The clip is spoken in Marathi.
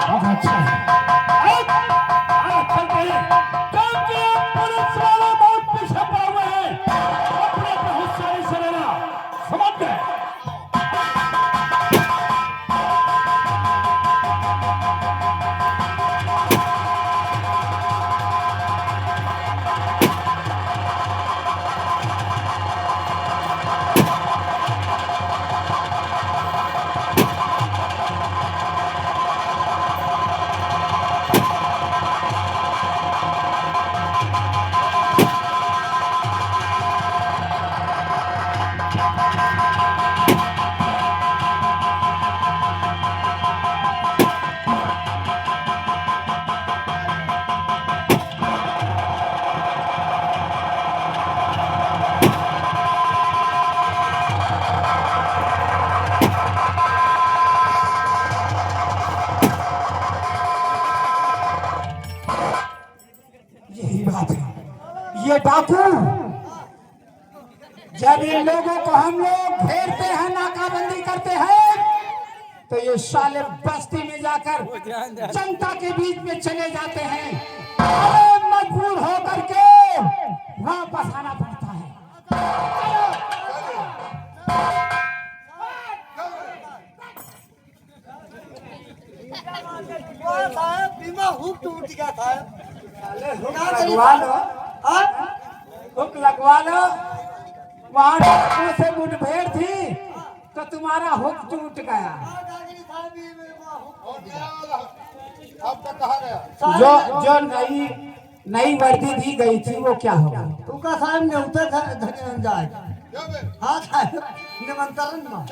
बहुत अच्छा है। चलते हैं क्योंकि पुलिस वाले बहुत पीछे पड़े हुए हैं। अपने अपने होशियारी से लेना, समझ गए? यही बात है। ये डाकू जब इन लोगों को हम लोग घेरते हैं, नाकाबंदी करते हैं, तो ये साले बस्ती में जाकर जनता के बीच में चले जाते हैं। हमें मजबूर होकर के वापस आना पड़ता है। साहब बीमा हुक टूट गया था। लगवा लो, हुक लगवा लो। वहां डाकुओं से मुठभेड़ थी तो तुम्हारा हुक टूट गया। आपका कहा गया जो नई वर्दी दी गई थी वो क्या होगा? तुका साहब ने उतर धन जाए। हाँ साहब निमंत्रण में